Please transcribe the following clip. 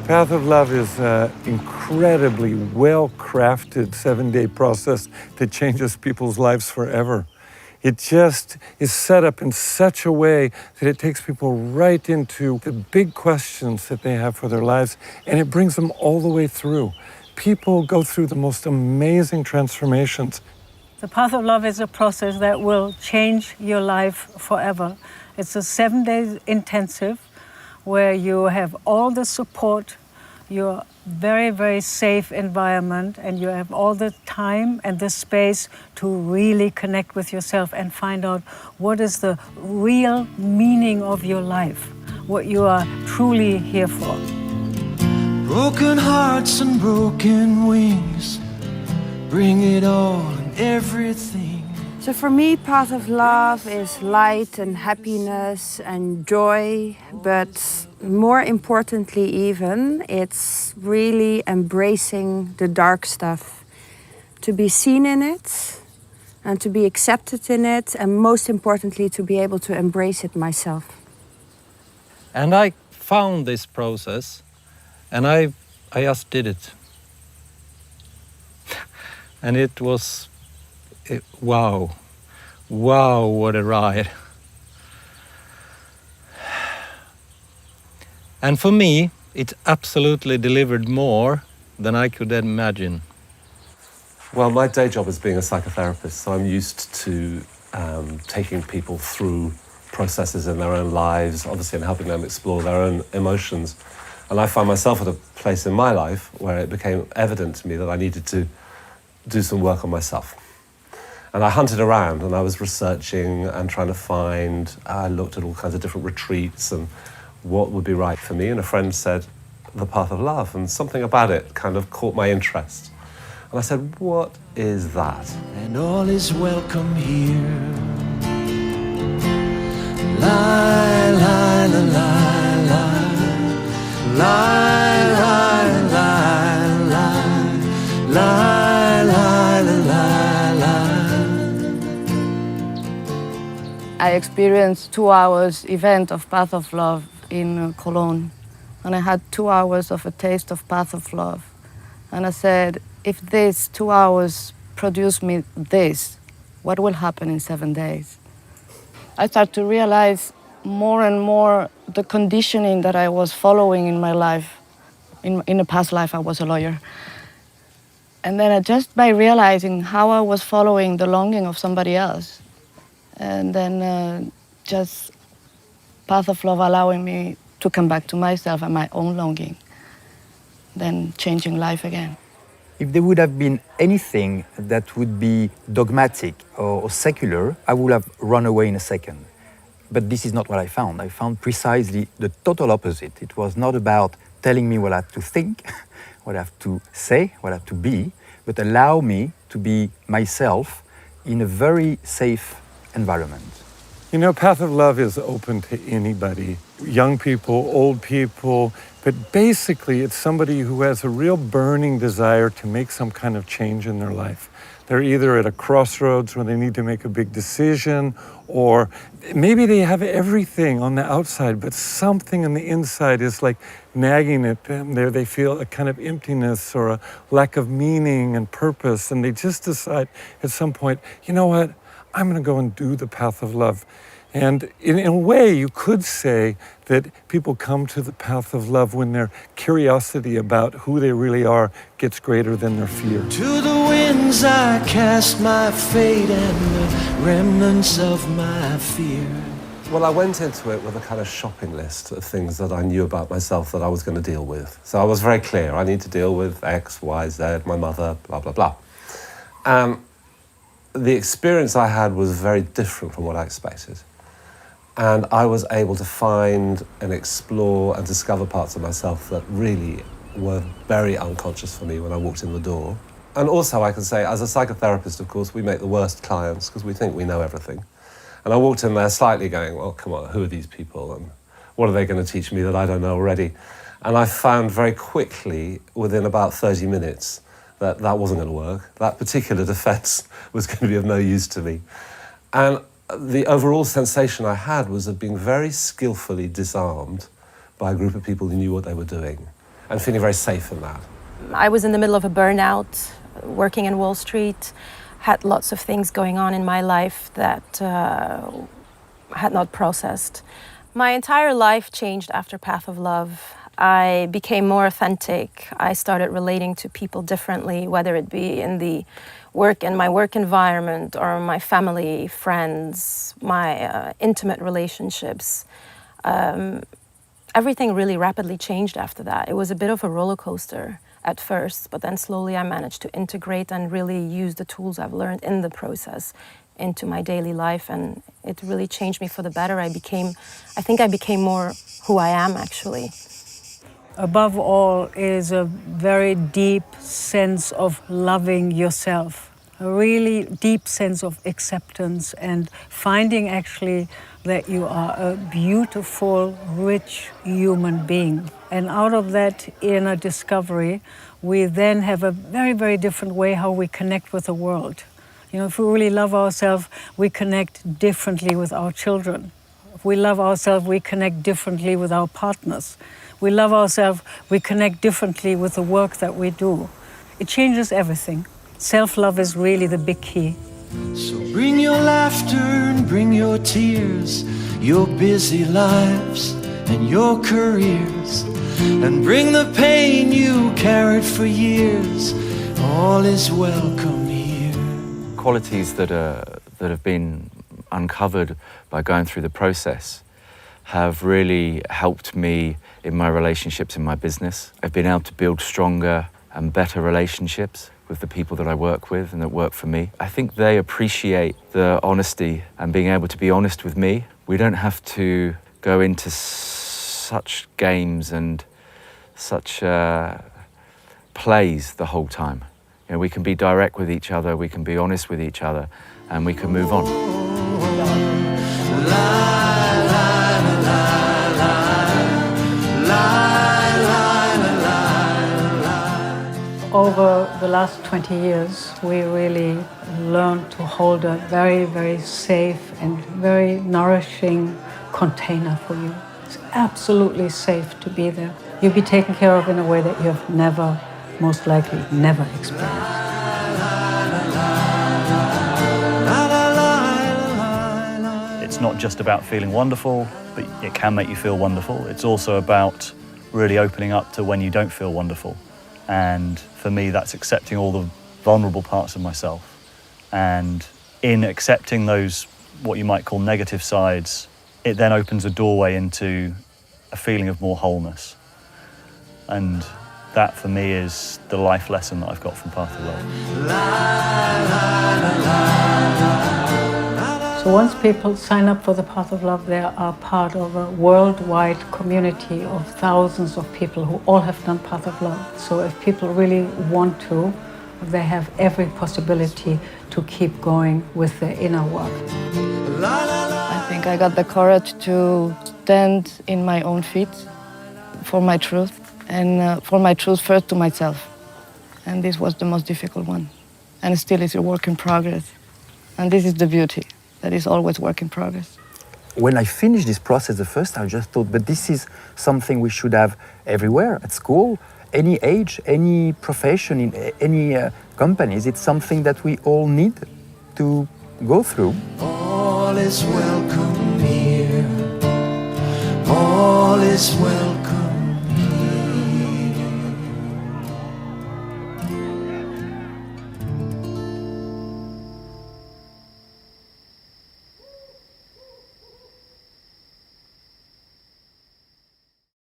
Path of Love is an incredibly well-crafted 7-day process that changes people's lives forever. It just is set up in such a way that it takes people right into the big questions that they have for their lives, and it brings them all the way through. People go through the most amazing transformations. The Path of Love is a process that will change your life forever. It's a 7-day intensive where you have all the support, your very, very safe environment, and you have all the time and the space to really connect with yourself and find out what is the real meaning of your life, what you are truly here for. Broken hearts and broken wings, bring it all and everything. So for me, Path of Love is light and happiness and joy, but more importantly even, it's really embracing the dark stuff. To be seen in it, and to be accepted in it, and most importantly, to be able to embrace it myself. And I found this process, and I just did it. And it was, wow, what a ride. And for me, it absolutely delivered more than I could imagine. Well, my day job is being a psychotherapist, so I'm used to taking people through processes in their own lives, obviously, and helping them explore their own emotions. And I find myself at a place in my life where it became evident to me that I needed to do some work on myself. And I hunted around and I was researching and trying to find, I looked at all kinds of different retreats and what would be right for me. And a friend said, The Path of Love, and something about it kind of caught my interest. And I said, what is that? And all is welcome here. Lie, lie, la, lie, lie. Lie, lie, lie, lie. Lie, lie, la, lie, lie. I experienced 2 hours event of Path of Love in Cologne. And I had 2 hours of a taste of Path of Love. And I said, if these 2 hours produce me this, what will happen in 7 days? I started to realize more and more the conditioning that I was following in my life. In a past life, I was a lawyer. And then just by realizing how I was following the longing of somebody else, and then just Path of Love allowing me to come back to myself and my own longing, then changing life again. If there would have been anything that would be dogmatic or secular, I would have run away in a second. But this is not what I found. I found precisely the total opposite. It was not about telling me what I have to think, what I have to say, what I have to be, but allow me to be myself in a very safe environment. You know, Path of Love is open to anybody, young people, old people, but basically it's somebody who has a real burning desire to make some kind of change in their life. They're either at a crossroads where they need to make a big decision, or maybe they have everything on the outside, but something on the inside is like nagging at them. They feel a kind of emptiness or a lack of meaning and purpose, and they just decide at some point, you know what? I'm going to go and do the Path of Love. And in a way, you could say that people come to the Path of Love when their curiosity about who they really are gets greater than their fear. To the winds I cast my fate and the remnants of my fear. Well, I went into it with a kind of shopping list of things that I knew about myself that I was going to deal with. So I was very clear. I need to deal with X, Y, Z, my mother, blah, blah, blah. The experience I had was very different from what I expected. And I was able to find and explore and discover parts of myself that really were very unconscious for me when I walked in the door. And also I can say, as a psychotherapist, of course, we make the worst clients because we think we know everything. And I walked in there slightly going, well, come on, who are these people? And what are they going to teach me that I don't know already? And I found very quickly, within about 30 minutes, that wasn't going to work. That particular defense was going to be of no use to me. And the overall sensation I had was of being very skillfully disarmed by a group of people who knew what they were doing. and feeling very safe in that. I was in the middle of a burnout, working in Wall Street, had lots of things going on in my life that had not processed. My entire life changed after Path of Love. I became more authentic. I started relating to people differently, whether it be in my work environment or my family, friends, my intimate relationships. Everything really rapidly changed after that. It was a bit of a roller coaster at first, but then slowly I managed to integrate and really use the tools I've learned in the process into my daily life, and it really changed me for the better. I think I became more who I am, actually. Above all is a very deep sense of loving yourself, a really deep sense of acceptance and finding actually that you are a beautiful, rich human being. And out of that inner discovery, we then have a very, very different way how we connect with the world. You know, if we really love ourselves, we connect differently with our children. If we love ourselves, we connect differently with our partners. We love ourselves, we connect differently with the work that we do. It changes everything. Self-love is really the big key. So bring your laughter and bring your tears, your busy lives and your careers, and bring the pain you carried for years. All is welcome here. Qualities that have been uncovered by going through the process have really helped me in my relationships in my business. I've been able to build stronger and better relationships with the people that I work with and that work for me. I think they appreciate the honesty and being able to be honest with me. We don't have to go into such games and such plays the whole time. You know, we can be direct with each other, we can be honest with each other, and we can move on. Over the last 20 years, we really learned to hold a very, very safe and very nourishing container for you. It's absolutely safe to be there. You'll be taken care of in a way that you have never, most likely, never experienced. It's not just about feeling wonderful, but it can make you feel wonderful. It's also about really opening up to when you don't feel wonderful. And for me, that's accepting all the vulnerable parts of myself. And in accepting those, what you might call negative sides, it then opens a doorway into a feeling of more wholeness. And that for me is the life lesson that I've got from Path of Love. So once people sign up for the Path of Love, they are part of a worldwide community of thousands of people who all have done Path of Love. So if people really want to, they have every possibility to keep going with their inner work. I think I got the courage to stand in my own feet for my truth, and for my truth first to myself. And this was the most difficult one. And still it's a work in progress. And this is the beauty, that is always work in progress. When I finished this process the first time, I just thought, but this is something we should have everywhere, at school, any age, any profession, in any companies. It's something that we all need to go through. All is welcome here. All is welcome.